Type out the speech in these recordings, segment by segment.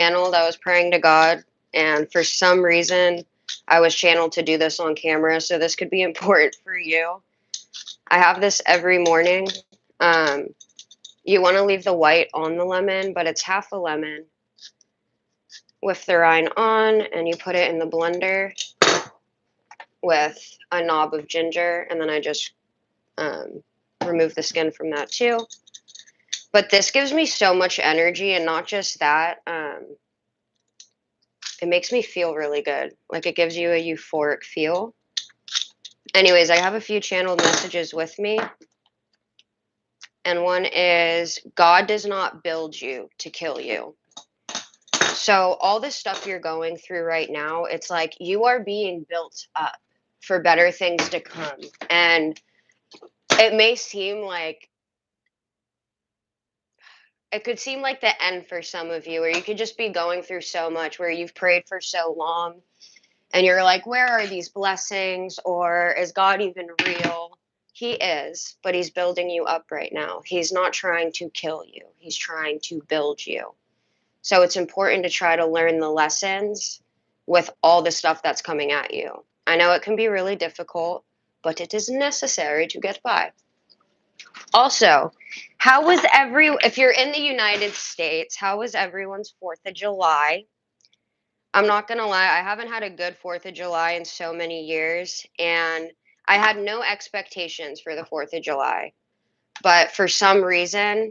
channeled, I was praying to God, and for some reason, I was channeled to do this on camera, so this could be important for you. I have this every morning. Um, you want to leave the white on the lemon, but it's half a lemon with the rind on, and you put it in the blender with a knob of ginger, and then I just remove the skin from that too. But this gives me so much energy, and not just that, it makes me feel really good. Like, it gives you a euphoric feel. Anyways, I have a few channeled messages with me. And one is, God does not build you to kill you. So all this stuff you're going through right now, it's like you are being built up for better things to come. And it may seem like, it could seem like the end for some of you, or you could just be going through so much where you've prayed for so long and you're like, where are these blessings? Or is God even real? He is, but he's building you up right now. He's not trying to kill you. He's trying to build you. So it's important to try to learn the lessons with all the stuff that's coming at you. I know it can be really difficult, but it is necessary to get by. Also, if you're in the United States, how was everyone's 4th of July? I'm not going to lie, I haven't had a good 4th of July in so many years, and I had no expectations for the 4th of July. But for some reason,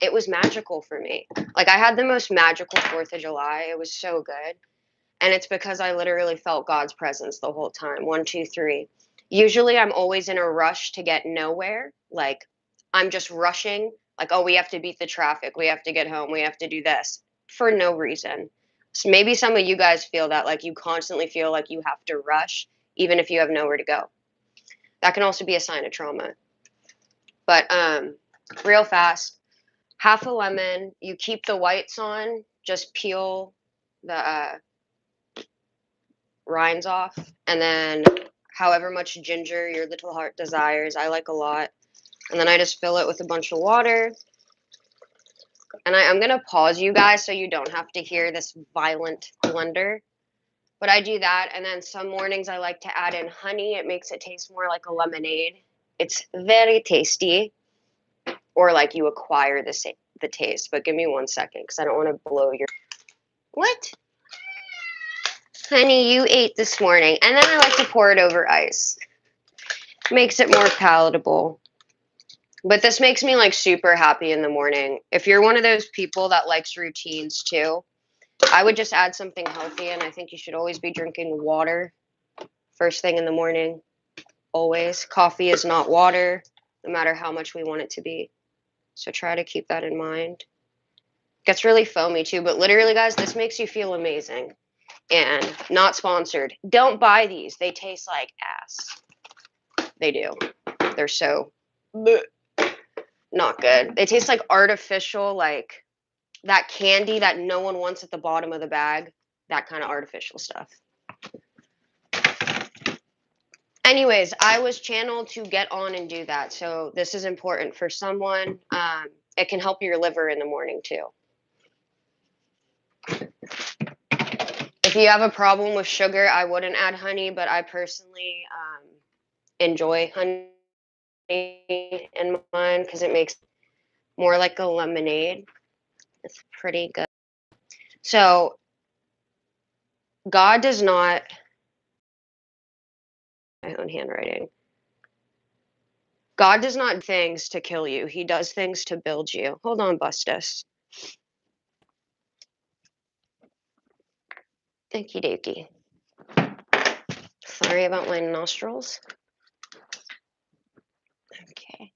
it was magical for me. Like, I had the most magical 4th of July. It was so good. And it's because I literally felt God's presence the whole time. 1, 2, 3. Usually I'm always in a rush to get nowhere. Like, I'm just rushing. Like, oh, we have to beat the traffic. We have to get home. We have to do this for no reason. So maybe some of you guys feel that, like, you constantly feel like you have to rush, even if you have nowhere to go. That can also be a sign of trauma. But real fast, half a lemon. You keep the whites on. Just peel the rinds off, and then however much ginger your little heart desires. I like a lot. And then I just fill it with a bunch of water. And I'm going to pause you guys so you don't have to hear this violent blender. But I do that, and then some mornings I like to add in honey. It makes it taste more like a lemonade. It's very tasty. Or like you acquire the taste. But give me 1 second because I don't want to blow your... What? Honey, you ate this morning. And then I like to pour it over ice. Makes it more palatable. But this makes me like super happy in the morning. If you're one of those people that likes routines too, I would just add something healthy, and I think you should always be drinking water first thing in the morning. Always. Coffee is not water, no matter how much we want it to be. So try to keep that in mind. It gets really foamy too, but literally, guys, this makes you feel amazing. And not sponsored. Don't buy these. They taste like ass. They do. They're so not good. They taste like artificial, like that candy that no one wants at the bottom of the bag. That kind of artificial stuff. Anyways, I was channeled to get on and do that. So this is important for someone. It can help your liver in the morning too. If you have a problem with sugar, I wouldn't add honey, but I personally enjoy honey in mine because it makes more like a lemonade. It's pretty good. So God does not... My own handwriting. God does not do things to kill you. He does things to build you. Hold on, Bustus. Okie dokie. Sorry about my nostrils. Okay.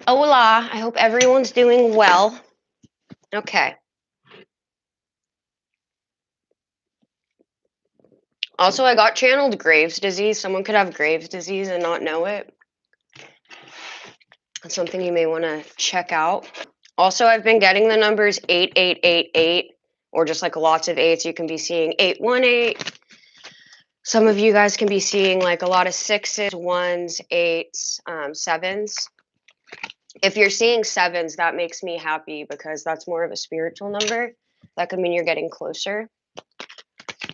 Hola. I hope everyone's doing well. Okay. Also, I got channeled Graves' disease. Someone could have Graves' disease and not know it. That's something you may want to check out. Also, I've been getting the numbers 8888, or just like lots of eights. You can be seeing 818. Some of you guys can be seeing like a lot of 6s, 1s, 8s, 7s. If you're seeing sevens, that makes me happy because that's more of a spiritual number. That could mean you're getting closer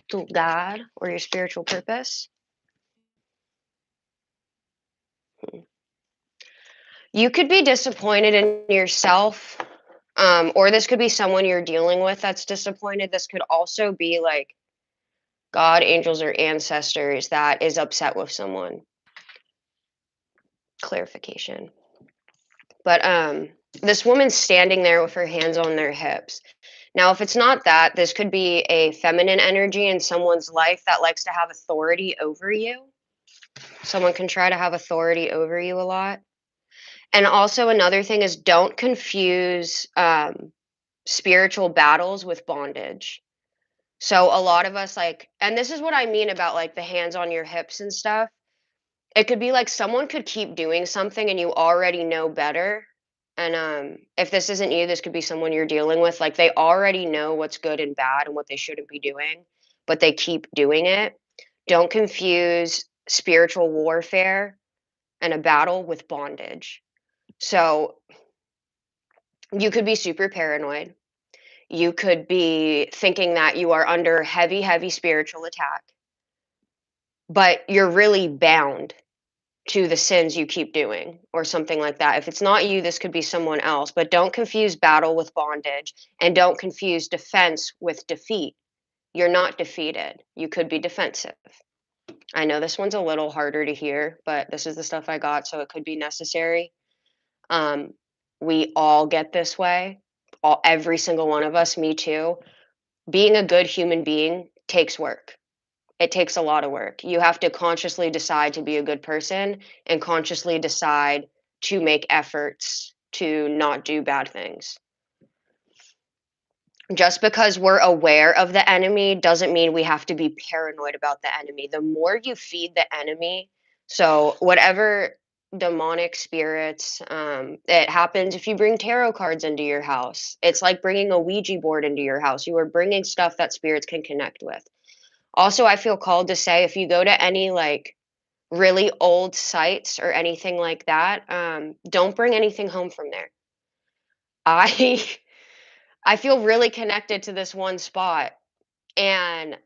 to God or your spiritual purpose. You could be disappointed in yourself, or this could be someone you're dealing with that's disappointed. This could also be like God, angels, or ancestors that is upset with someone. Clarification. But this woman's standing there with her hands on their hips. Now, if it's not that, this could be a feminine energy in someone's life that likes to have authority over you. Someone can try to have authority over you a lot. And also, another thing is don't confuse spiritual battles with bondage. So, a lot of us, like, and this is what I mean about like the hands on your hips and stuff. It could be like someone could keep doing something and you already know better. And if this isn't you, this could be someone you're dealing with. Like they already know what's good and bad and what they shouldn't be doing, but they keep doing it. Don't confuse spiritual warfare and a battle with bondage. So you could be super paranoid. You could be thinking that you are under heavy, heavy spiritual attack, but you're really bound to the sins you keep doing or something like that. If it's not you, this could be someone else, but don't confuse battle with bondage and don't confuse defense with defeat. You're not defeated. You could be defensive. I know this one's a little harder to hear, but this is the stuff I got, so it could be necessary. Um, we all get this way. Every single one of us, me too. Being a good human being takes work. It takes a lot of work. You have to consciously decide to be a good person and consciously decide to make efforts to not do bad things. Just because we're aware of the enemy doesn't mean we have to be paranoid about the enemy. The more you feed the enemy, so whatever demonic spirits, it happens if you bring tarot cards into your house. It's like bringing a Ouija board into your house. You are bringing stuff that spirits can connect with. Also, I feel called to say if you go to any like really old sites or anything like that, don't bring anything home from there. I I feel really connected to this one spot, and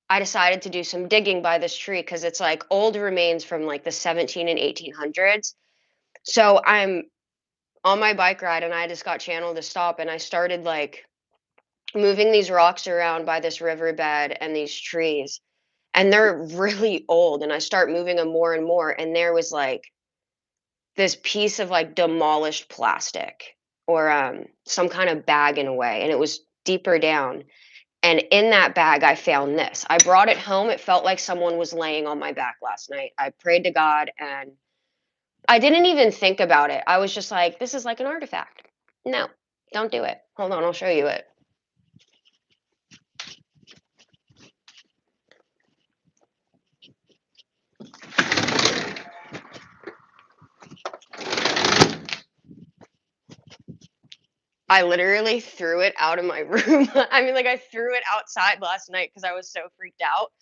I decided to do some digging by this tree because it's like old remains from like the 17 and 1800s. So I'm on my bike ride and I just got channeled to stop and I started like moving these rocks around by this riverbed and these trees. And they're really old, and I start moving them more and more, and there was, like, this piece of, like, demolished plastic or, some kind of bag in a way, and it was deeper down, and in that bag, I found this. I brought it home, it felt like someone was laying on my back last night. I prayed to God, and I didn't even think about it. I was just like, "This is like an artifact." No, don't do it. Hold on, I'll show you it. I literally threw it out of my room. I mean, like, I threw it outside last night because I was so freaked out.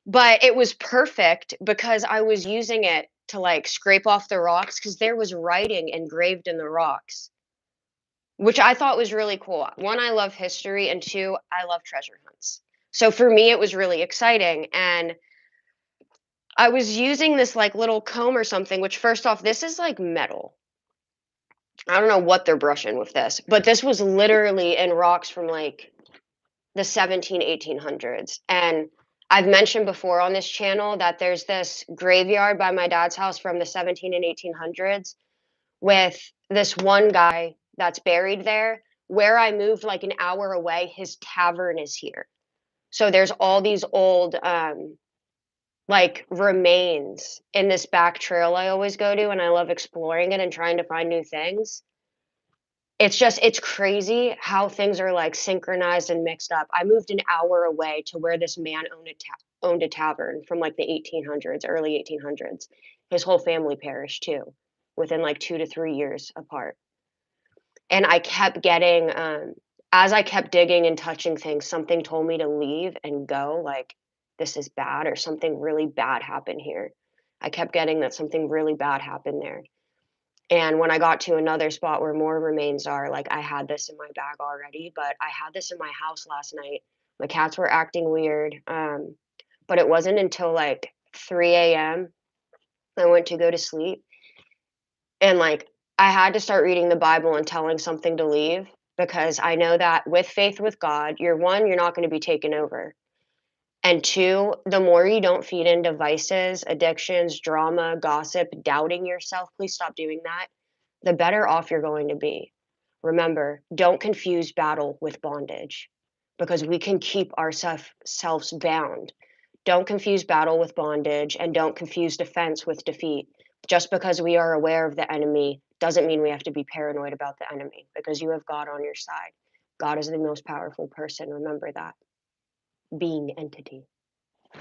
But it was perfect because I was using it to, like, scrape off the rocks because there was writing engraved in the rocks, which I thought was really cool. 1, I love history, and 2, I love treasure hunts. So for me, it was really exciting, and I was using this, like, little comb or something, which first off, this is, like, metal. I don't know what they're brushing with this, but this was literally in rocks from, like, the 17, 1800s. And I've mentioned before on this channel that there's this graveyard by my dad's house from the 17 and 1800s with this one guy that's buried there. Where I moved like an hour away, his tavern is here. So there's all these old like remains in this back trail I always go to, and I love exploring it and trying to find new things. It's crazy how things are, like, synchronized and mixed up. I moved an hour away to where this man owned a tavern from, like, the 1800s, early 1800s. His whole family perished too, within, like, 2 to 3 years apart. And I kept getting, as I kept digging and touching things, something told me to leave and go, like, "This is bad," or "Something really bad happened here." I kept getting that something really bad happened there. And when I got to another spot where more remains are, like, I had this in my bag already, but I had this in my house last night. My cats were acting weird, but it wasn't until, like, 3 AM I went to go to sleep, and, like, I had to start reading the Bible and telling something to leave because I know that with faith with God, you're not gonna be taken over. And 2, the more you don't feed into vices, addictions, drama, gossip, doubting yourself, please stop doing that, the better off you're going to be. Remember, don't confuse battle with bondage because we can keep ourselves bound. Don't confuse battle with bondage and don't confuse defense with defeat. Just because we are aware of the enemy doesn't mean we have to be paranoid about the enemy because you have God on your side. God is the most powerful person. Remember that. Being entity.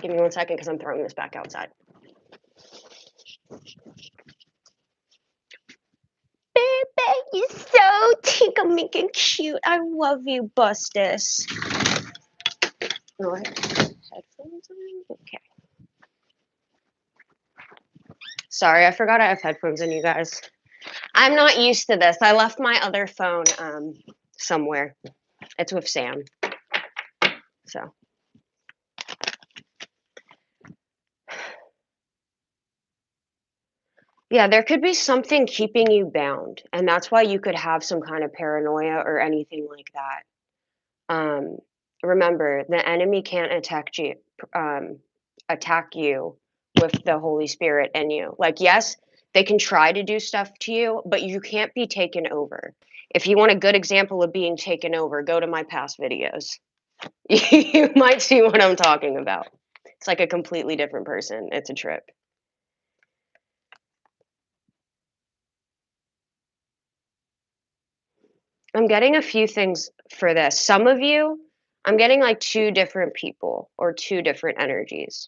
Give me 1 second because I'm throwing this back outside. Baby, you're so tingle-minking cute. I love you, Bustus. Oh, I have headphones on? Okay. Sorry, I forgot I have headphones in, you guys. I'm not used to this. I left my other phone somewhere. It's with Sam. So. Yeah, there could be something keeping you bound, and that's why you could have some kind of paranoia or anything like that. Remember, the enemy can't attack you with the Holy Spirit in you. Like, yes, they can try to do stuff to you, but you can't be taken over. If you want a good example of being taken over, go to my past videos. You might see what I'm talking about. It's like a completely different person. It's a trip. I'm getting a few things for this. Some of you, I'm getting like 2 different people or 2 different energies.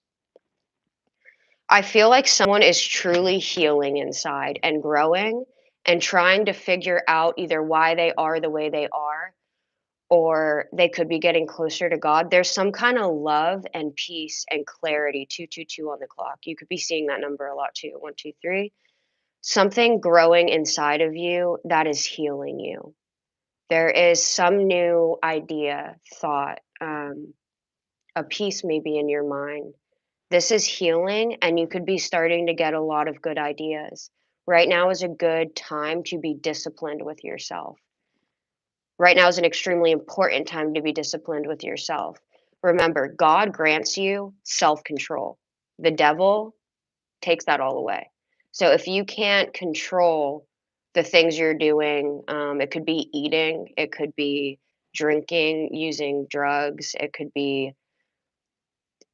I feel like someone is truly healing inside and growing and trying to figure out either why they are the way they are or they could be getting closer to God. There's some kind of love and peace and clarity. 222 on the clock. You could be seeing that number a lot too. 123. Something growing inside of you that is healing you. There is some new idea, thought, a piece maybe in your mind. This is healing, and you could be starting to get a lot of good ideas. Right now is a good time to be disciplined with yourself. Right now is an extremely important time to be disciplined with yourself. Remember, God grants you self control. The devil takes that all away. So if you can't control the things you're doing, it could be eating, it could be drinking, using drugs, it could be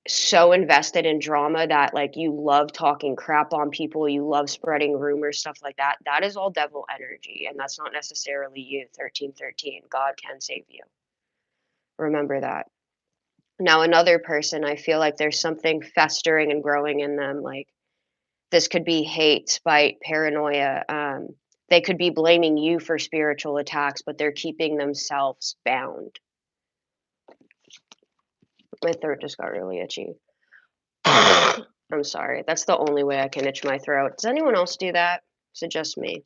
so invested in drama that like you love talking crap on people, you love spreading rumors, stuff like that. That is all devil energy, and that's not necessarily you. 1313. God can save you. Remember that. Now, another person, I feel like there's something festering and growing in them, like this could be hate, spite, paranoia. They could be blaming you for spiritual attacks, but they're keeping themselves bound. My throat just got really itchy. I'm sorry. That's the only way I can itch my throat. Does anyone else do that? Is it just me?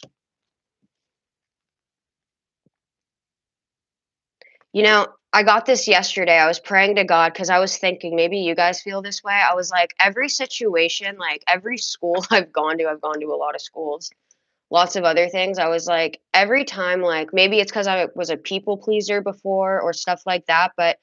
You know, I got this yesterday. I was praying to God because I was thinking maybe you guys feel this way. I was like, every situation, like every school I've gone to a lot of schools, lots of other things. I was like, every time, like maybe it's because I was a people pleaser before or stuff like that, but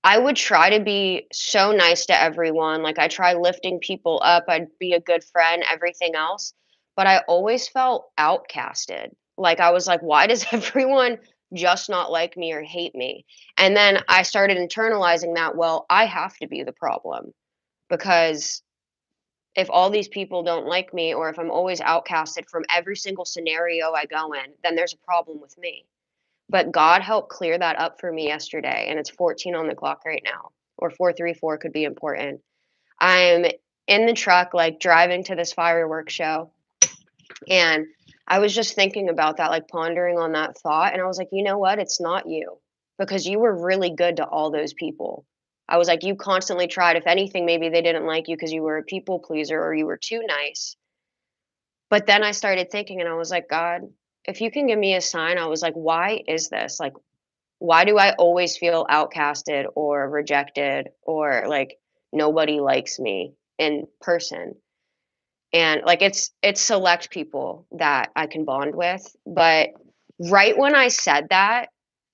I would try to be so nice to everyone. Like I try lifting people up. I'd be a good friend, everything else. But I always felt outcasted. Like I was like, why does everyone just not like me or hate me? And then I started internalizing that, well, I have to be the problem because if all these people don't like me or if I'm always outcasted from every single scenario I go in, then there's a problem with me. But God helped clear that up for me yesterday, and it's 14 on the clock right now, or 434 could be important. I'm in the truck, like driving to this fireworks show, and I was just thinking about that, like pondering on that thought, and I was like, you know what? It's not you, because you were really good to all those people. I was like, you constantly tried. If anything, maybe they didn't like you because you were a people pleaser or you were too nice. But then I started thinking and I was like, God, if you can give me a sign, I was like, why is this? Like, why do I always feel outcasted or rejected or like nobody likes me in person? And like it's select people that I can bond with. But right when I said that,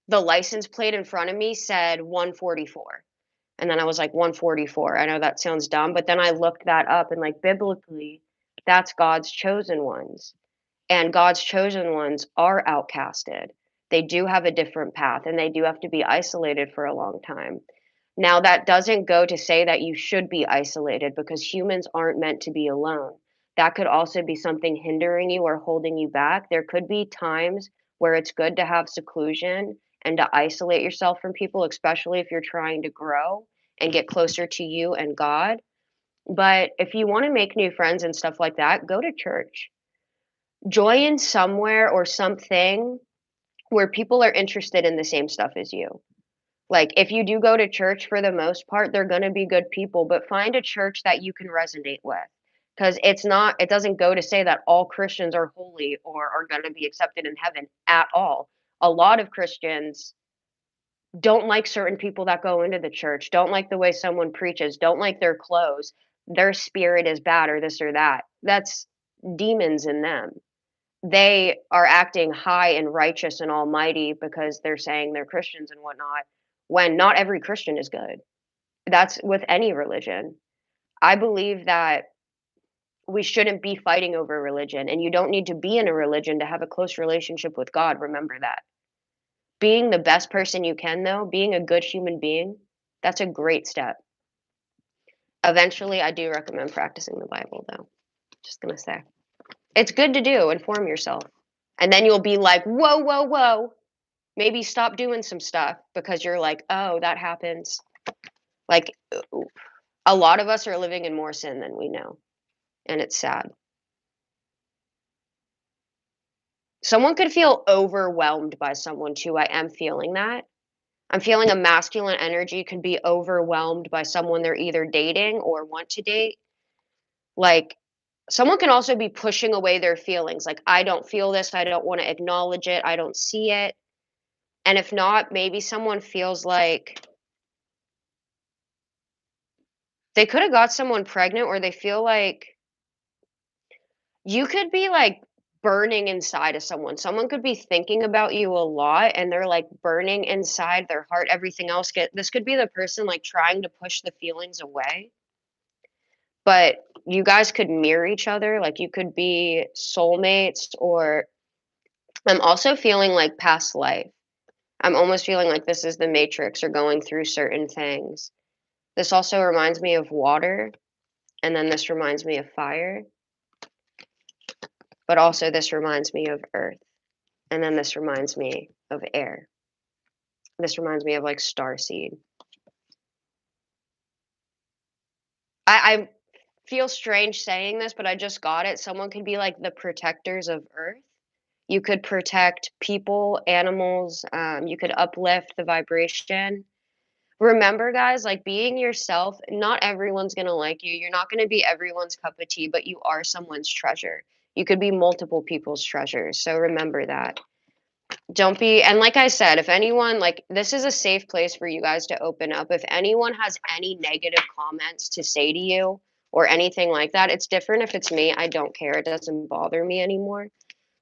the license plate in front of me said 144. And then I was like, 144. I know that sounds dumb, but then I looked that up and like biblically, that's God's chosen ones. And God's chosen ones are outcasted. They do have a different path and they do have to be isolated for a long time. Now, that doesn't go to say that you should be isolated because humans aren't meant to be alone. That could also be something hindering you or holding you back. There could be times where it's good to have seclusion and to isolate yourself from people, especially if you're trying to grow and get closer to you and God. But if you want to make new friends and stuff like that, go to church. Join somewhere or something where people are interested in the same stuff as you. Like, if you do go to church for the most part, they're gonna be good people, but find a church that you can resonate with. Because it doesn't go to say that all Christians are holy or are gonna be accepted in heaven at all. A lot of Christians don't like certain people that go into the church, don't like the way someone preaches, don't like their clothes, their spirit is bad or this or that. That's demons in them. They are acting high and righteous and almighty because they're saying they're Christians and whatnot, when not every Christian is good. That's with any religion. I believe that we shouldn't be fighting over religion, and you don't need to be in a religion to have a close relationship with God. Remember that. Being the best person you can, though, being a good human being, that's a great step. Eventually, I do recommend practicing the Bible, though. Just gonna say. It's good to do, inform yourself. And then you'll be like, whoa, whoa, whoa. Maybe stop doing some stuff because you're like, "Oh, that happens." Like, a lot of us are living in more sin than we know, and it's sad. Someone could feel overwhelmed by someone too, I am feeling that. I'm feeling a masculine energy could be overwhelmed by someone they're either dating or want to date. Like, someone can also be pushing away their feelings, like, "I don't feel this, I don't wanna acknowledge it, I don't see it." And if not, maybe someone feels like they coulda got someone pregnant or they feel like you could be, like, burning inside of someone. Someone could be thinking about you a lot, and they're, like, burning inside their heart, everything else get this could be the person, like, trying to push the feelings away, but you guys could mirror each other, like, you could be soulmates, or I'm also feeling like past life. I'm almost feeling like this is the Matrix or going through certain things. This also reminds me of water, and then this reminds me of fire, but also this reminds me of earth. And then this reminds me of air. This reminds me of, like, starseed. I feel strange saying this, but I just got it. Someone could be, like, the protectors of Earth. You could protect people, animals, you could uplift the vibration. Remember, guys, like, being yourself, not everyone's gonna like you. You're not gonna be everyone's cup of tea, but you are someone's treasure. You could be multiple people's treasures, so remember that. Don't be, and like I said, if anyone, like, this is a safe place for you guys to open up. If anyone has any negative comments to say to you or anything like that, it's different if it's me. I don't care. It doesn't bother me anymore.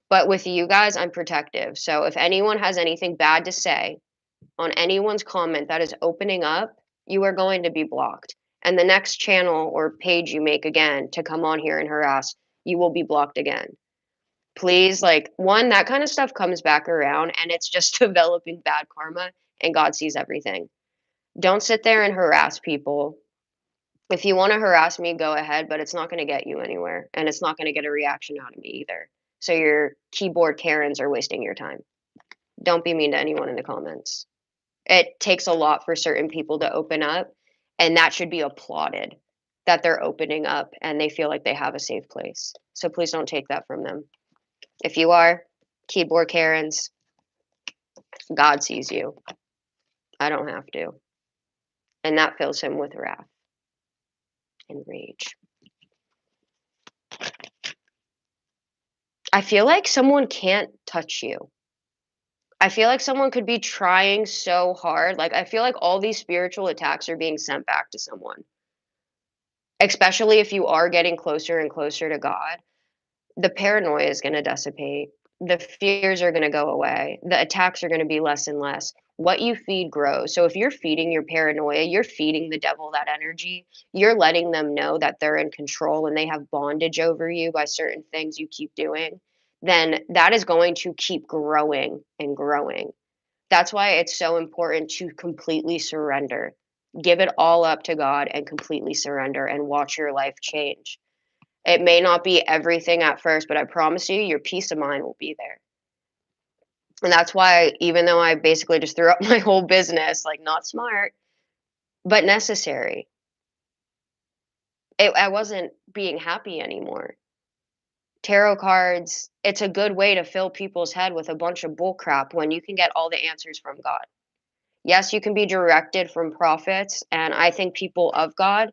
But with you guys, I'm protective. So if anyone has anything bad to say on anyone's comment that is opening up, you are going to be blocked. And the next channel or page you make again to come on here and harass, you will be blocked again. Please, like, one, that kind of stuff comes back around and it's just developing bad karma, and God sees everything. Don't sit there and harass people. If you want to harass me, go ahead, but it's not going to get you anywhere and it's not going to get a reaction out of me either. So your keyboard Karens are wasting your time. Don't be mean to anyone in the comments. It takes a lot for certain people to open up, and that should be applauded that they're opening up and they feel like they have a safe place. So please don't take that from them. If you are, keyboard Karens, God sees you. I don't have to. And that fills him with wrath and rage. I feel like someone can't touch you. I feel like someone could be trying so hard. Like, I feel like all these spiritual attacks are being sent back to someone, especially if you are getting closer and closer to God. The paranoia is gonna dissipate. The fears are gonna go away. The attacks are gonna be less and less. What you feed grows. So if you're feeding your paranoia, you're feeding the devil that energy. You're letting them know that they're in control and they have bondage over you by certain things you keep doing. Then that is going to keep growing and growing. That's why it's so important to completely surrender. Give it all up to God and completely surrender and watch your life change. It may not be everything at first, but I promise you, your peace of mind will be there. And that's why, even though I basically just threw up my whole business, like not smart, but necessary, I wasn't being happy anymore. Tarot cards, it's a good way to fill people's head with a bunch of bull crap when you can get all the answers from God. Yes, you can be directed from prophets, and I think people of God.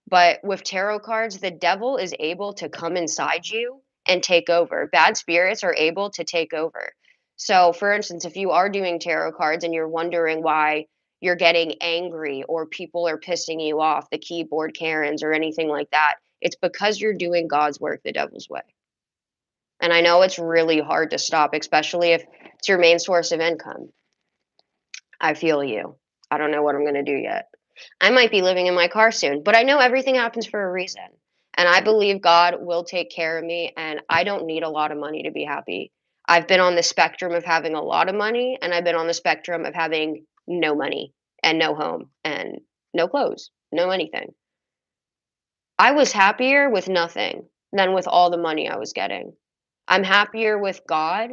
But with tarot cards, the devil is able to come inside you and take over. Bad spirits are able to take over. So, for instance, if you are doing tarot cards and you're wondering why you're getting angry or people are pissing you off, the keyboard Karens or anything like that, it's because you're doing God's work the devil's way. And I know it's really hard to stop, especially if it's your main source of income. I feel you. I don't know what I'm going to do yet. I might be living in my car soon, but I know everything happens for a reason. And I believe God will take care of me, and I don't need a lot of money to be happy. I've been on the spectrum of having a lot of money, and I've been on the spectrum of having no money and no home and no clothes, no anything. I was happier with nothing than with all the money I was getting. I'm happier with God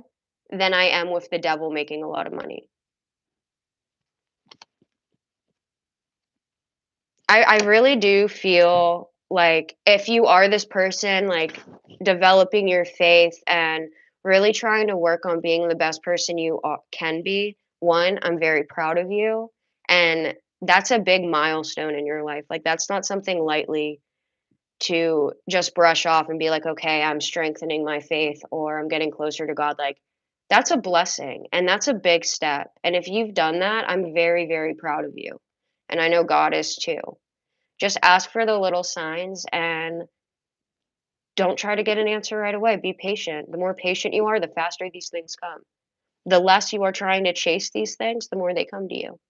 than I am with the devil making a lot of money. I really do feel like if you are this person, like, developing your faith and really trying to work on being the best person you can be, 1, I'm very proud of you, and that's a big milestone in your life. Like, that's not something lightly to just brush off and be like, "Okay, I'm strengthening my faith," or "I'm getting closer to God." Like, that's a blessing, and that's a big step, and if you've done that, I'm very, very proud of you, and I know God is too. Just ask for the little signs and don't try to get an answer right away. Be patient. The more patient you are, the faster these things come. The less you are trying to chase these things, the more they come to you.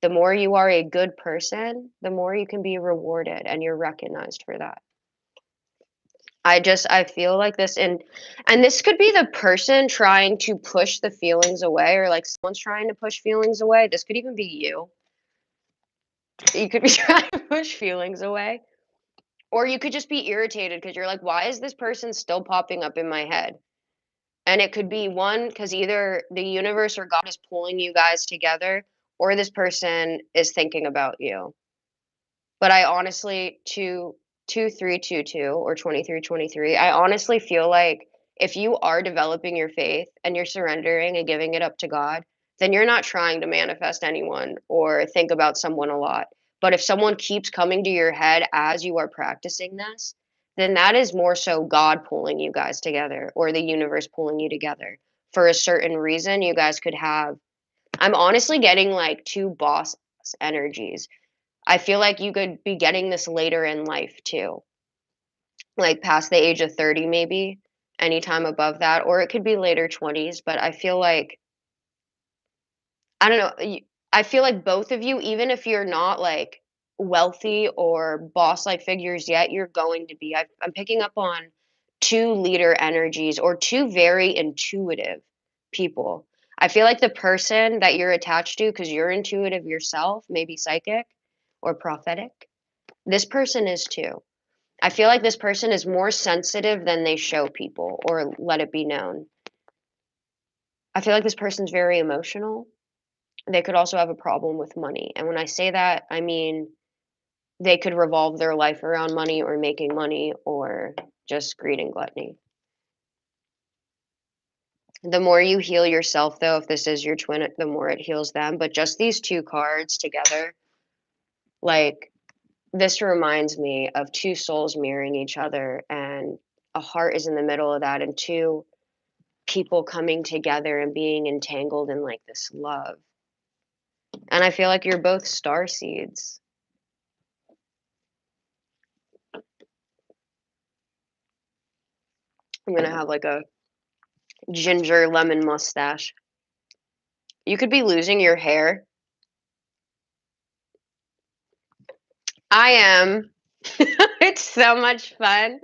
The more you are a good person, the more you can be rewarded and you're recognized for that. I feel like this and this could be the person trying to push the feelings away or like someone's trying to push feelings away. This could even be you. You could be trying to push feelings away. Or you could just be irritated because 'cause you're like, "Why is this person still popping up in my head?" And it could be one because either the universe or God is pulling you guys together, or this person is thinking about you. But I honestly 2322 or 2323, I honestly feel like if you are developing your faith and you're surrendering and giving it up to God, then you're not trying to manifest anyone or think about someone a lot. But if someone keeps coming to your head as you are practicing this, then that is more so God pulling you guys together or the universe pulling you together for a certain reason. You guys could have, I'm honestly getting like two boss energies. I feel like you could be getting this later in life too, like past the age of 30 maybe, anytime above that, or it could be later 20s, but I feel like I don't know, I feel like both of you, even if you're not like wealthy or boss-like figures yet, you're going to be. I'm picking up on two leader energies or two very intuitive people. I feel like the person that you're attached to, because you're intuitive yourself, maybe psychic or prophetic, this person is too. I feel like this person is more sensitive than they show people or let it be known. I feel like this person's very emotional. They could also have a problem with money. And when I say that, I mean they could revolve their life around money or making money or just greed and gluttony. The more you heal yourself, though, if this is your twin, the more it heals them. But just these two cards together, like this reminds me of two souls mirroring each other, and a heart is in the middle of that, and two people coming together and being entangled in like this love. And I feel like you're both starseeds. I'm gonna have like a ginger lemon mustache. You could be losing your hair. I am. It's so much fun.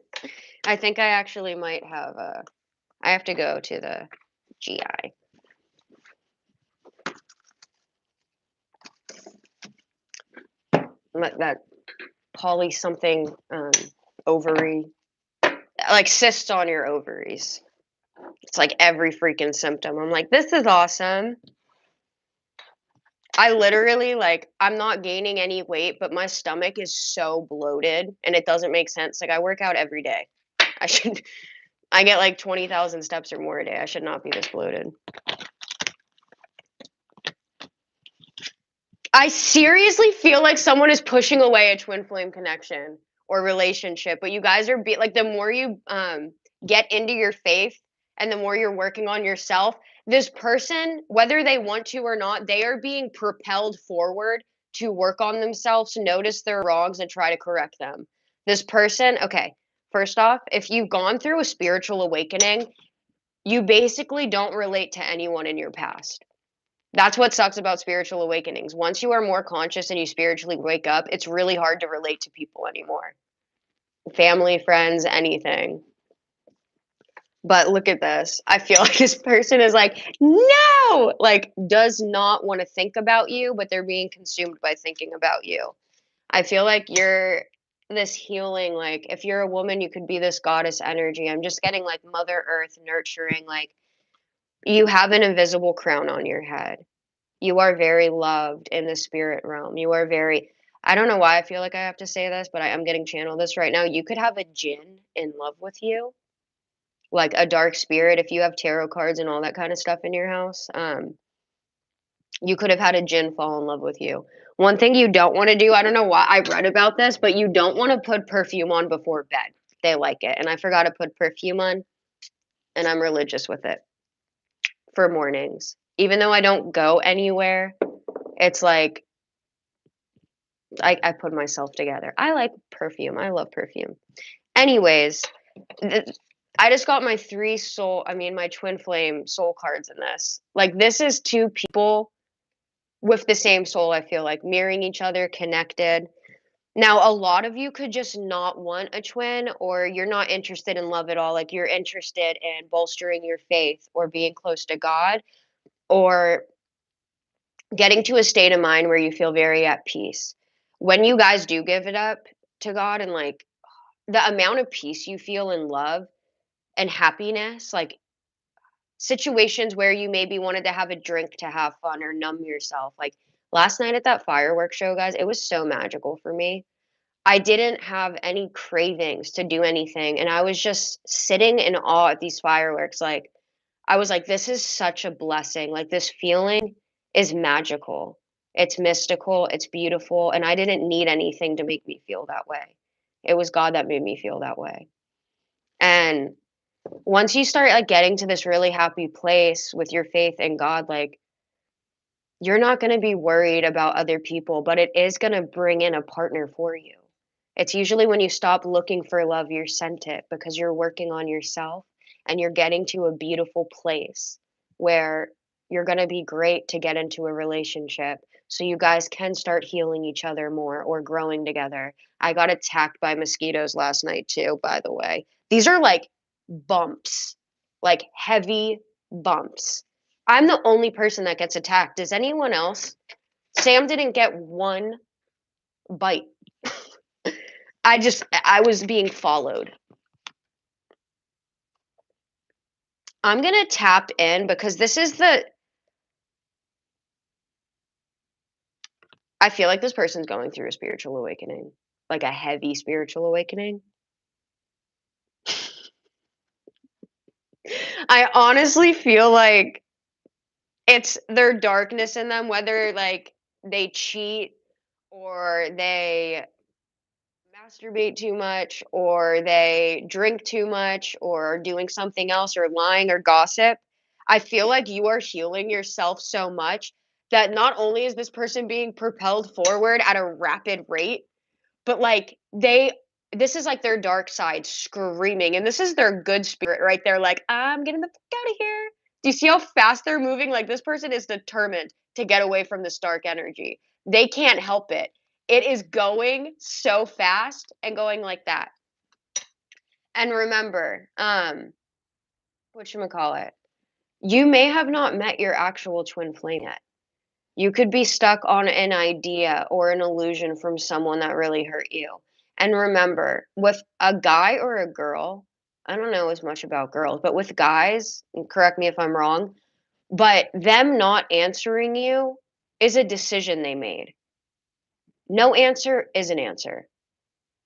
I think I actually might have a. I have to go to the GI. That poly something ovary, like cysts on your ovaries. It's like every freaking symptom. I'm like, this is awesome. I literally like I'm not gaining any weight, but my stomach is so bloated and it doesn't make sense. Like I work out every day. I get like 20,000 steps or more a day. I should not be this bloated. I seriously feel like someone is pushing away a twin flame connection or relationship, but you guys are like the more you get into your faith and the more you're working on yourself, this person, whether they want to or not, they are being propelled forward to work on themselves, notice their wrongs, and try to correct them. This person, okay, first off, if you've gone through a spiritual awakening, you basically don't relate to anyone in your past. That's what sucks about spiritual awakenings. Once you are more conscious and you spiritually wake up, it's really hard to relate to people anymore. Family, friends, anything. But look at this. I feel like this person is like, no, like does not want to think about you, but they're being consumed by thinking about you. I feel like you're this healing, like if you're a woman, you could be this goddess energy. I'm just getting like Mother Earth nurturing, like you have an invisible crown on your head. You are very loved in the spirit realm. You are very, I don't know why I feel like I have to say this, but I'm getting channeled this right now. You could have a jinn in love with you, like a dark spirit. If you have tarot cards and all that kind of stuff in your house, you could have had a jinn fall in love with you. One thing you don't want to do, I don't know why I read about this, but you don't want to put perfume on before bed. They like it. And I forgot to put perfume on, and I'm religious with it for mornings. Even though I don't go anywhere, it's like I put myself together. I like perfume. I love perfume. Anyways, th- I just got my twin flame soul cards in this. Like, this is two people with the same soul, I feel like, mirroring each other, connected. Now, a lot of you could just not want a twin, or you're not interested in love at all. Like, you're interested in bolstering your faith or being close to God or getting to a state of mind where you feel very at peace. When you guys do give it up to God and like the amount of peace you feel in love and happiness, like situations where you maybe wanted to have a drink to have fun or numb yourself. Like last night at that fireworks show, guys, it was so magical for me. I didn't have any cravings to do anything. And I was just sitting in awe at these fireworks. Like, I was like, this is such a blessing. Like, this feeling is magical. It's mystical. It's beautiful. And I didn't need anything to make me feel that way. It was God that made me feel that way. And once you start like getting to this really happy place with your faith in God, like you're not going to be worried about other people, but it is going to bring in a partner for you. It's usually when you stop looking for love, you're sent it because you're working on yourself and you're getting to a beautiful place where you're going to be great to get into a relationship so you guys can start healing each other more or growing together. I got attacked by mosquitoes last night too, by the way. These are like bumps, like heavy bumps. I'm the only person that gets attacked. Does anyone else? Sam didn't get one bite. I was being followed. I'm going to tap in because this is I feel like this person's going through a spiritual awakening, like a heavy spiritual awakening. I honestly feel like it's their darkness in them, whether like they cheat or they masturbate too much or they drink too much or are doing something else or lying or gossip, I feel like you are healing yourself so much that not only is this person being propelled forward at a rapid rate, but like this is like their dark side screaming, and this is their good spirit right there, like, I'm getting the fuck out of here. Do you see how fast they're moving? Like this person is determined to get away from this dark energy. They can't help it. It is going so fast and going like that. And remember, whatchamacallit, you may have not met your actual twin flame yet. You could be stuck on an idea or an illusion from someone that really hurt you. And remember, with a guy or a girl, I don't know as much about girls, but with guys, and correct me if I'm wrong, but them not answering you is a decision they made. No answer is an answer.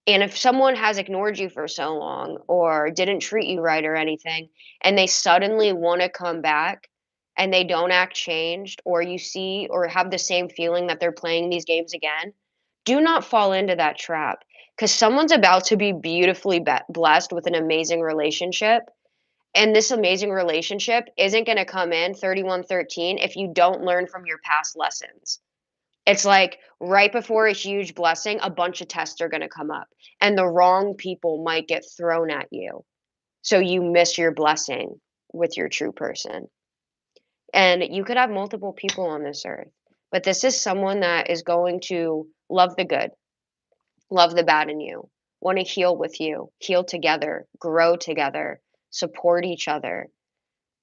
And if someone has ignored you for so long or didn't treat you right or anything, and they suddenly want to come back and they don't act changed, or you see or have the same feeling that they're playing these games again, do not fall into that trap because someone's about to be beautifully blessed with an amazing relationship. And this amazing relationship isn't going to come in 3113 if you don't learn from your past lessons. It's like right before a huge blessing, a bunch of tests are going to come up, and the wrong people might get thrown at you. So you miss your blessing with your true person. And you could have multiple people on this earth, but this is someone that is going to love the good, love the bad in you, want to heal with you, heal together, grow together, support each other.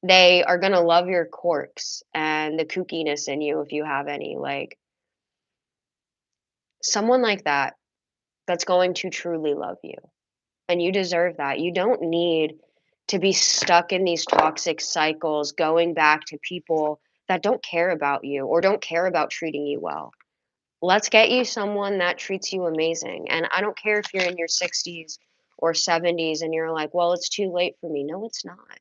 They are going to love your quirks and the kookiness in you if you have any. Like, someone like that that's going to truly love you. And you deserve that. You don't need to be stuck in these toxic cycles, going back to people that don't care about you or don't care about treating you well. Let's get you someone that treats you amazing. And I don't care if you're in your 60s or 70s and you're like, well, it's too late for me. No, it's not.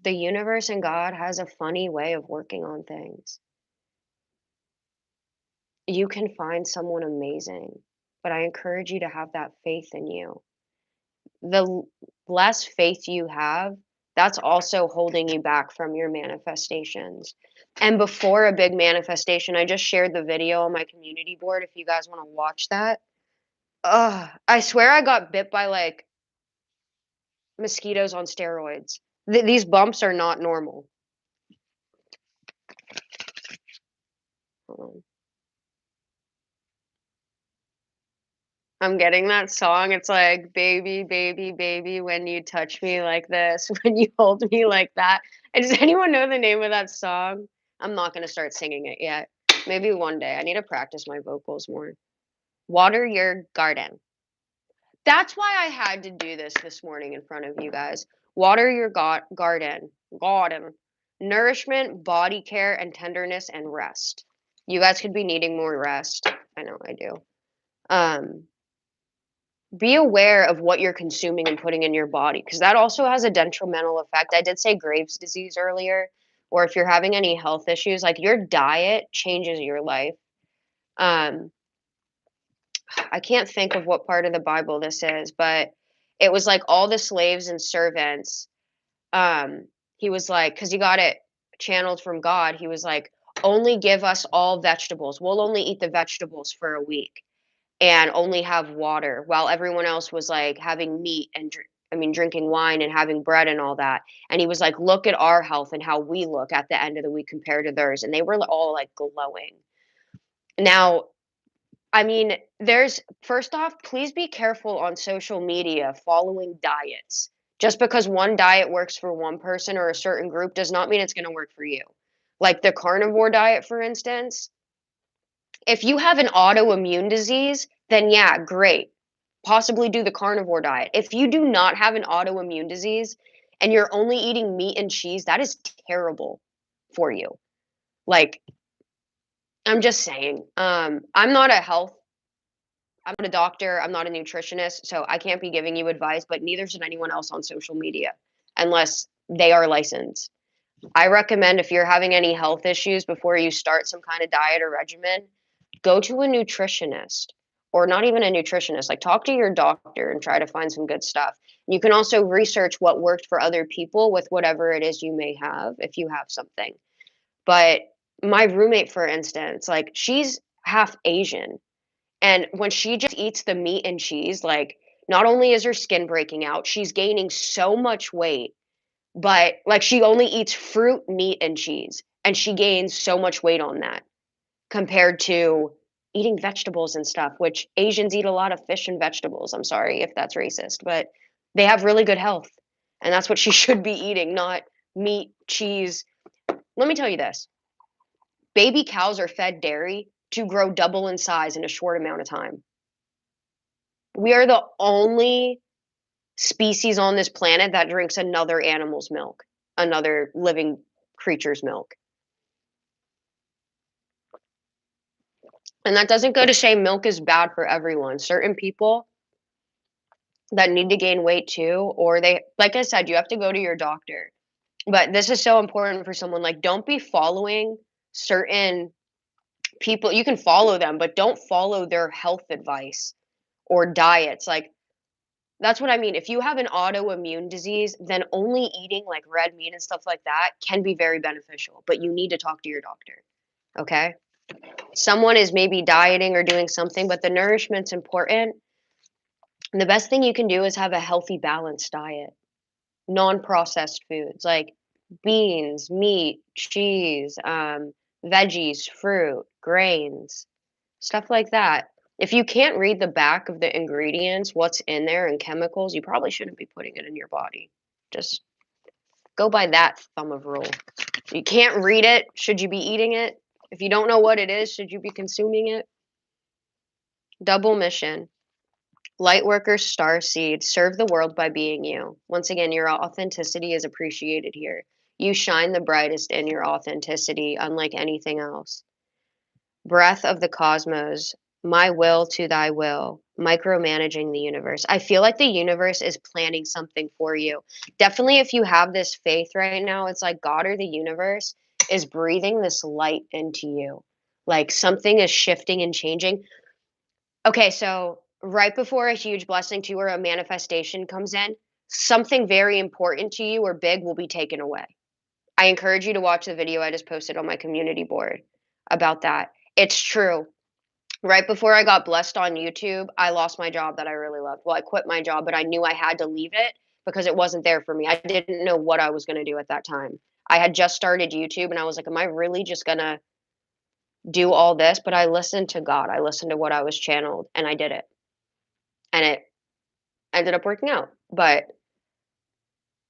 The universe and God has a funny way of working on things. You can find someone amazing, but I encourage you to have that faith in you. The less faith you have, that's also holding you back from your manifestations. And before a big manifestation, I just shared the video on my community board if you guys want to watch that. Ugh, I swear I got bit by like mosquitoes on steroids. These bumps are not normal. Hold on. I'm getting that song. It's like, baby, baby, baby, when you touch me like this, when you hold me like that. And does anyone know the name of that song? I'm not going to start singing it yet. Maybe one day. I need to practice my vocals more. Water your garden. That's why I had to do this morning in front of you guys. Water your garden. Garden. Nourishment, body care, and tenderness and rest. You guys could be needing more rest. I know I do. Be aware of what you're consuming and putting in your body because that also has a detrimental effect. I did say Graves' disease earlier, or if you're having any health issues, like your diet changes your life. Um, I can't think of what part of the Bible this is, but it was like all the slaves and servants. He was like, because he got it channeled from God, he was like, only give us all vegetables. We'll only eat the vegetables for a week and only have water while everyone else was like having meat and drinking wine and having bread and all that. And he was like, look at our health and how we look at the end of the week compared to theirs. And they were all like glowing. Now, there's first off, please be careful on social media following diets. Just because one diet works for one person or a certain group does not mean it's going to work for you. Like the carnivore diet, for instance, if you have an autoimmune disease, then yeah, great. Possibly do the carnivore diet. If you do not have an autoimmune disease and you're only eating meat and cheese, that is terrible for you. Like, I'm just saying, I'm not a doctor, I'm not a nutritionist, so I can't be giving you advice, but neither should anyone else on social media unless they are licensed. I recommend if you're having any health issues before you start some kind of diet or regimen, go to a nutritionist or not even a nutritionist. Like, talk to your doctor and try to find some good stuff. You can also research what worked for other people with whatever it is you may have, if you have something. But my roommate, for instance, like, she's half Asian, and when she just eats the meat and cheese, like, not only is her skin breaking out, she's gaining so much weight, but, like, she only eats fruit, meat, and cheese, and she gains so much weight on that compared to eating vegetables and stuff, which Asians eat a lot of fish and vegetables. I'm sorry if that's racist, but they have really good health, and that's what she should be eating, not meat, cheese. Let me tell you this, baby cows are fed dairy to grow double in size in a short amount of time. We are the only species on this planet that drinks another animal's milk, another living creature's milk. And that doesn't go to say milk is bad for everyone. Certain people that need to gain weight too, or they, like I said, you have to go to your doctor. But this is so important for someone, like, don't be following certain people. You can follow them, but don't follow their health advice or diets. Like, that's what I mean. If you have an autoimmune disease, then only eating like red meat and stuff like that can be very beneficial, but you need to talk to your doctor. Okay? Someone is maybe dieting or doing something, but the nourishment's important. And the best thing you can do is have a healthy, balanced diet, non processed foods like beans, meat, cheese, veggies, fruit, grains, stuff like that. If you can't read the back of the ingredients, what's in there and chemicals, you probably shouldn't be putting it in your body. Just go by that thumb of rule. If you can't read it, should you be eating it? If you don't know what it is, should you be consuming it? Double mission. Light worker, star seed, serve the world by being you. Once again, your authenticity is appreciated here. You shine the brightest in your authenticity, unlike anything else. Breath of the cosmos, my will to thy will, micromanaging the universe. I feel like the universe is planning something for you. Definitely, if you have this faith right now, it's like God or the universe is breathing this light into you. Like, something is shifting and changing. Okay, so right before a huge blessing to you or a manifestation comes in, something very important to you or big will be taken away. I encourage you to watch the video I just posted on my community board about that. It's true. Right before I got blessed on YouTube, I lost my job that I really loved. Well, I quit my job, but I knew I had to leave it because it wasn't there for me. I didn't know what I was going to do at that time. I had just started YouTube and I was like, am I really just going to do all this? But I listened to God. I listened to what I was channeled and I did it. And it ended up working out. But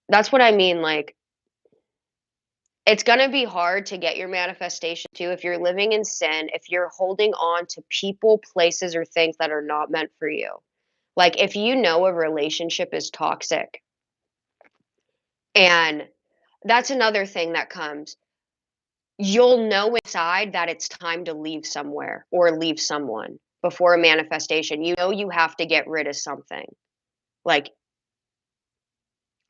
that's what I mean. Like, it's going to be hard to get your manifestation too if you're living in sin, if you're holding on to people, places, or things that are not meant for you. Like, if you know a relationship is toxic, and that's another thing that comes, you'll know inside that it's time to leave somewhere or leave someone before a manifestation. You know you have to get rid of something. Like,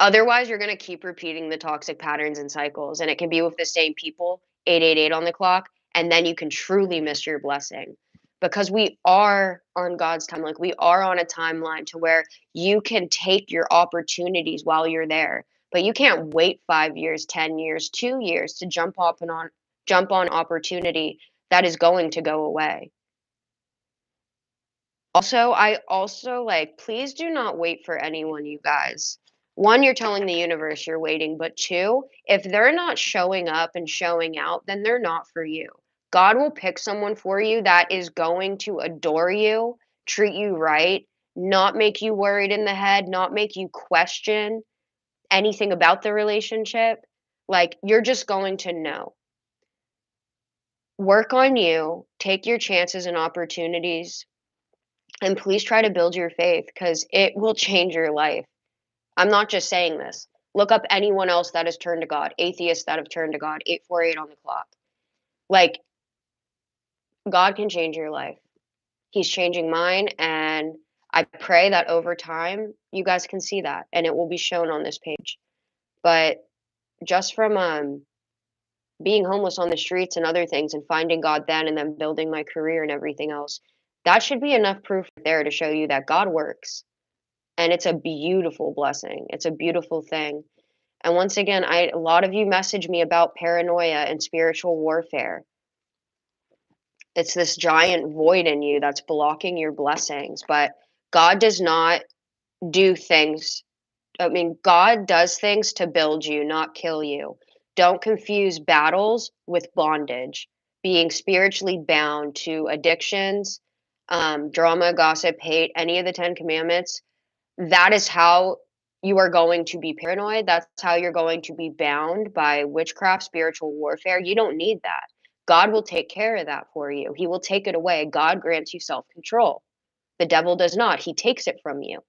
otherwise, you're gonna keep repeating the toxic patterns and cycles, and it can be with the same people, 888 on the clock, and then you can truly miss your blessing. Because we are on God's time, like, we are on a timeline to where you can take your opportunities while you're there, but you can't wait 5 years, 10 years, 2 years to jump on opportunity that is going to go away. Also, I also, like, please do not wait for anyone, you guys. One, you're telling the universe you're waiting, but two, if they're not showing up and showing out, then they're not for you. God will pick someone for you that is going to adore you, treat you right, not make you worried in the head, not make you question anything about the relationship. Like, you're just going to know. Work on you, take your chances and opportunities, and please try to build your faith because it will change your life. I'm not just saying this. Look up anyone else that has turned to God, atheists that have turned to God, 848 on the clock. Like, God can change your life. He's changing mine, and I pray that over time you guys can see that and it will be shown on this page. But just from being homeless on the streets and other things and finding God then and then building my career and everything else, That should be enough proof there to show you that God works, and it's a beautiful blessing. It's a beautiful thing. And once again, a lot of you message me about paranoia and spiritual warfare. It's this giant void in you that's blocking your blessings, but God does not do things God does things to build you, not kill you. Don't confuse battles with bondage. Being spiritually bound to addictions, drama, gossip, hate, any of the 10 commandments, that is how you are going to be paranoid. That's how you're going to be bound by witchcraft, spiritual warfare. You don't need that. God will take care of that for you. He will take it away. God grants you self control. The devil does not, he takes it from you.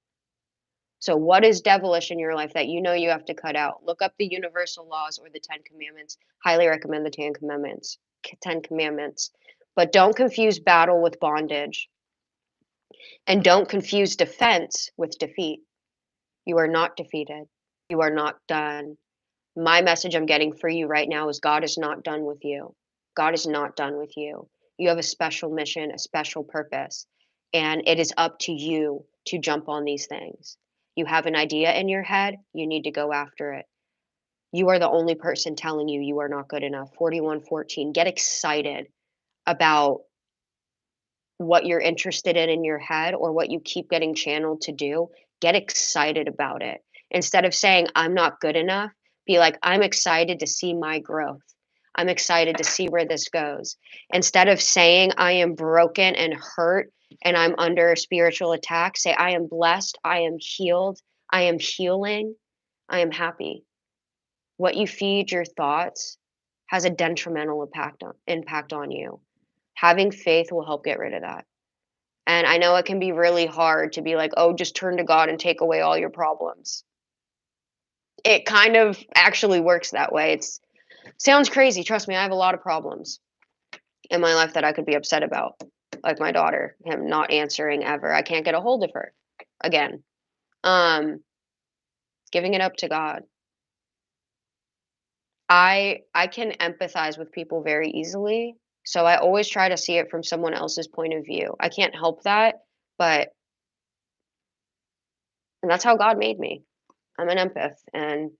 So, what is devilish in your life that you know you have to cut out? Look up the universal laws or the 10 commandments. Highly recommend the 10 commandments. 10 commandments. But don't confuse battle with bondage, and don't confuse defense with defeat. You are not defeated. You are not done. My message I'm getting for you right now is God is not done with you. God is not done with you. You have a special mission, a special purpose, and it is up to you to jump on these things. You have an idea in your head, you need to go after it. You are the only person telling you you are not good enough. 41:14. Get excited about what you're interested in your head or what you keep getting channeled to do. Get excited about it. Instead of saying, I'm not good enough, be like, I'm excited to see my growth. I'm excited to see where this goes. Instead of saying, I am broken and hurt and I'm under a spiritual attack, say, I am blessed, I am healed, I am healing, I am happy. What you feed your thoughts has a detrimental impact on you. Having faith will help get rid of that. And I know it can be really hard to be like, "Oh, just turn to God and take away all your problems." It kind of actually works that way. It's sounds crazy, trust me, I have a lot of problems in my life that I could be upset about, like my daughter, him not answering ever. I can't get a hold of her again. Um, Giving it up to God. I can empathize with people very easily, so I always try to see it from someone else's point of view. I can't help that, but and that's how God made me. I'm an empath, and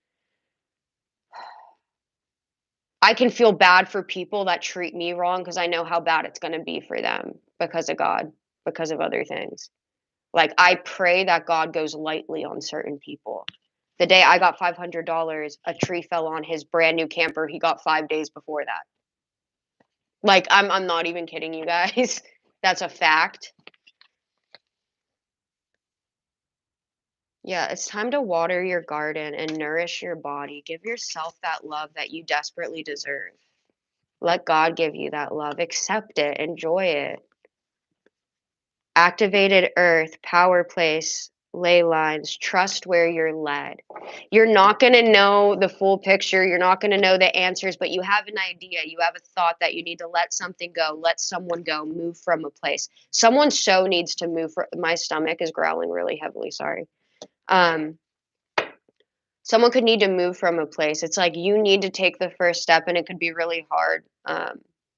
I can feel bad for people that treat me wrong because I know how bad it's gonna be for them because of God, because of other things. Like, I pray that God goes lightly on certain people. The day I got $500, a tree fell on his brand new camper he got 5 days before that. Like, I'm not even kidding you guys. That's a fact. Yeah, it's time to water your garden and nourish your body. Give yourself that love that you desperately deserve. Let God give you that love. Accept it. Enjoy it. Activated earth, power place, ley lines, trust where you're led. You're not going to know the full picture. You're not going to know the answers, but you have an idea. You have a thought that you need to let something go, let someone go, move from a place. Someone so needs to move. My stomach is growling really heavily. Sorry. Um, Someone could need to move from a place. It's like you need to take the first step, and it could be really hard.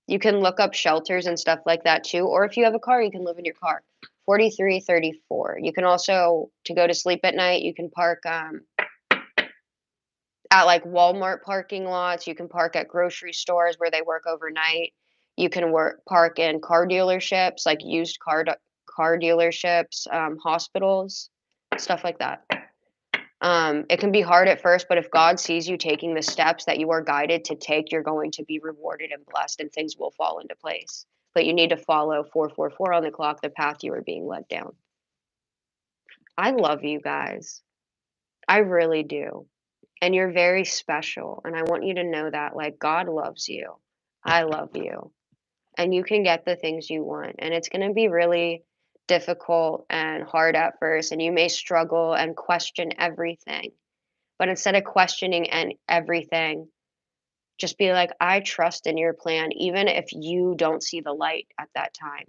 You can look up shelters and stuff like that too, or if you have a car, you can live in your car. 4334. You can also, to go to sleep at night, you can park at like Walmart parking lots. You can park at grocery stores where they work overnight. You can park in car dealerships, like used car dealerships, hospitals, stuff like that. It can be hard at first, but if God sees you taking the steps that you are guided to take, you're going to be rewarded and blessed, and things will fall into place. But you need to follow 444 on the clock, the path you are being led down. I love you guys. I really do. And you're very special. And I want you to know that, like, God loves you. I love you. And you can get the things you want. And it's going to be really difficult and hard at first. And you may struggle and question everything. But instead of questioning and everything, just be like, I trust in your plan, even if you don't see the light at that time.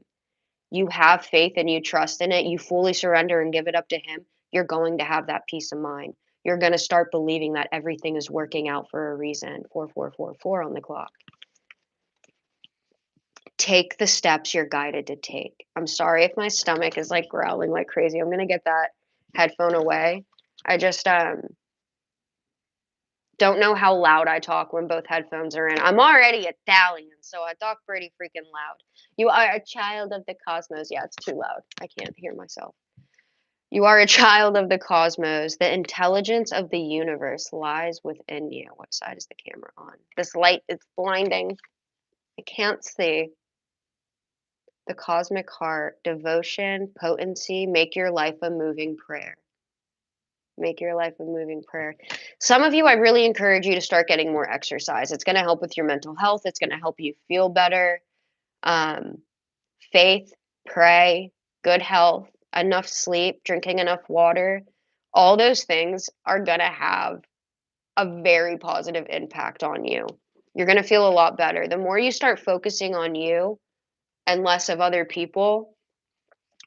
You have faith and you trust in it. You fully surrender and give it up to Him. You're going to have that peace of mind. You're going to start believing that everything is working out for a reason. 4444 on the clock. take the steps you're guided to take. I'm sorry if my stomach is like growling like crazy. I'm gonna get that headphone away. I just don't know how loud I talk when both headphones are in. I'm already Italian, so I talk pretty freaking loud. You are a child of the cosmos. Yeah, it's too loud. I can't hear myself. You are a child of the cosmos. The intelligence of the universe lies within you. What side is the camera on? This light is blinding. I can't see. The cosmic heart, devotion, potency, make your life a moving prayer. Make your life a moving prayer. Some of you, I really encourage you to start getting more exercise. It's going to help with your mental health. It's going to help you feel better. Um, Faith, pray, good health, enough sleep, drinking enough water. All those things are going to have a very positive impact on you. You're going to feel a lot better. The more you start focusing on you and less of other people,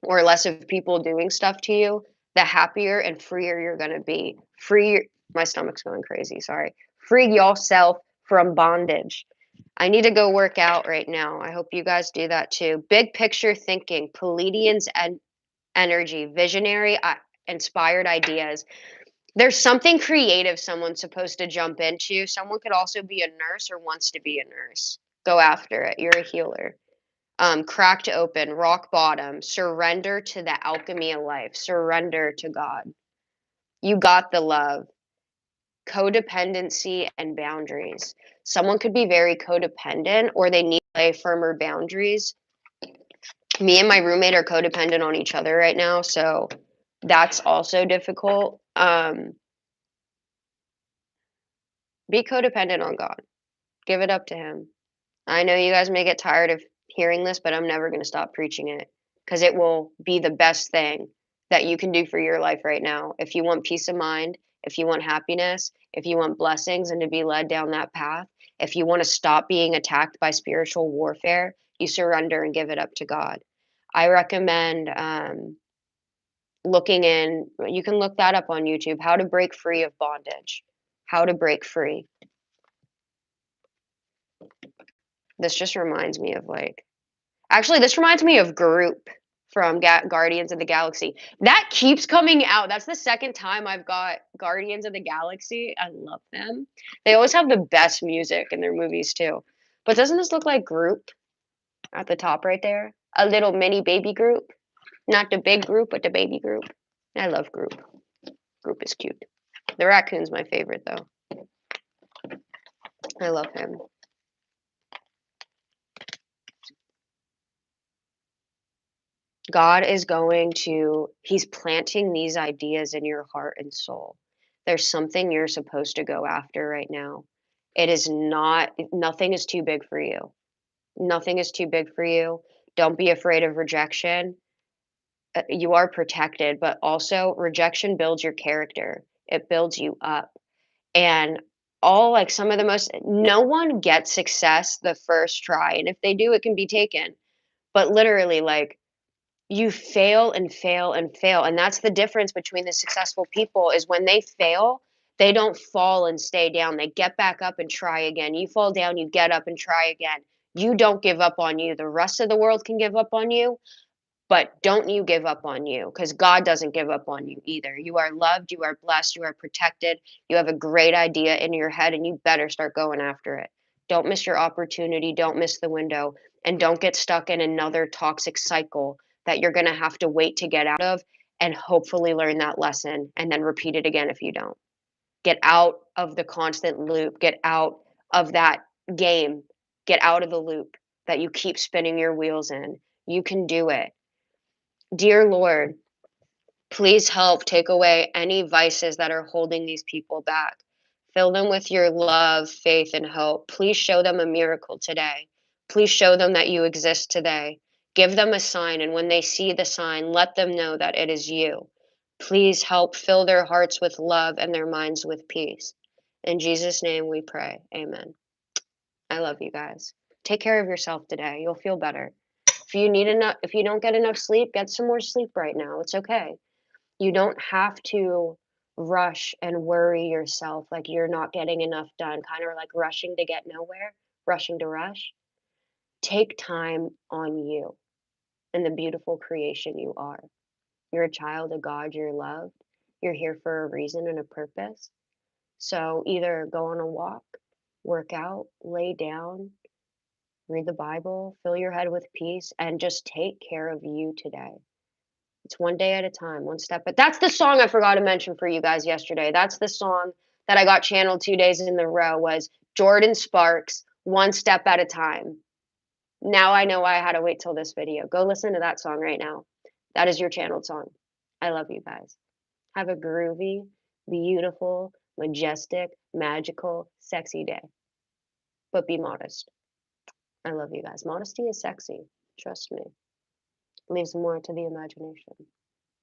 or less of people doing stuff to you, the happier and freer you're going to be. Free, my stomach's going crazy, sorry. Free yourself from bondage. I need to go work out right now. I hope you guys do that too. Big picture thinking, Palladian's energy, visionary, inspired ideas. There's something creative someone's supposed to jump into. Someone could also be a nurse or wants to be a nurse. Go after it. You're a healer. Cracked open, rock bottom, surrender to the alchemy of life, surrender to God. You got the love, codependency, and boundaries. Someone could be very codependent or they need to lay firmer boundaries. Me and my roommate are codependent on each other right now, so that's also difficult. Be codependent on God. Give it up to Him. I know you guys may get tired of hearing this, but I'm never going to stop preaching it because it will be the best thing that you can do for your life right now. If you want peace of mind, if you want happiness, if you want blessings and to be led down that path, if you want to stop being attacked by spiritual warfare, you surrender and give it up to God. I recommend looking in, you can look that up on YouTube, how to break free of bondage, how to break free. This just reminds me of like, actually, this reminds me of Group from Guardians of the Galaxy. That keeps coming out. That's the second time I've got Guardians of the Galaxy. I love them. They always have the best music in their movies too. But doesn't this look like Group at the top right there? A little mini baby Group. Not the big group, but the baby Group. I love Group. Group is cute. The raccoon's my favorite though. I love him. God is going to, He's planting these ideas in your heart and soul. There's something you're supposed to go after right now. It is not, nothing is too big for you. Nothing is too big for you. Don't be afraid of rejection. You are protected, but also rejection builds your character, it builds you up. And all like some of the most, no one gets success the first try. And if they do, it can be taken. But literally, like, you fail and fail and fail, and that's the difference between the successful people is when they fail, they don't fall and stay down. They get back up and try again. You fall down, you get up and try again. You don't give up on you. The rest of the world can give up on you, but don't you give up on you because God doesn't give up on you either. You are loved, you are blessed, you are protected. You have a great idea in your head, and you better start going after it. Don't miss your opportunity, don't miss the window, and don't get stuck in another toxic cycle that you're going to have to wait to get out of and hopefully learn that lesson and then repeat it again if you don't. Get out of the constant loop, get out of that game, get out of the loop that you keep spinning your wheels in. You can do it. Dear Lord, please help take away any vices that are holding these people back. Fill them with your love, faith, and hope. Please show them a miracle today. Please show them that you exist today. Give them a sign, and when they see the sign, let them know that it is you. Please help fill their hearts with love and their minds with peace. In Jesus' name we pray. Amen. I love you guys. Take care of yourself today. You'll feel better. If you don't get enough sleep, get some more sleep right now. It's okay. You don't have to rush and worry yourself like you're not getting enough done, kind of like rushing to get nowhere, rushing to rush. Take time on you and the beautiful creation you are. You're a child of God, you're loved. You're here for a reason and a purpose. So either go on a walk, work out, lay down, read the Bible, fill your head with peace, and just take care of you today. It's one day at a time, one step. But that's the song I forgot to mention for you guys yesterday. That's the song that I got channeled 2 days in a row was Jordan Sparks, One Step at a Time. Now I know why I had to wait till this video. Go listen to that song right now. That is your channeled song. I love you guys. Have a groovy, beautiful, majestic, magical, sexy day. But be modest. I love you guys. Modesty is sexy. Trust me. Leaves more to the imagination.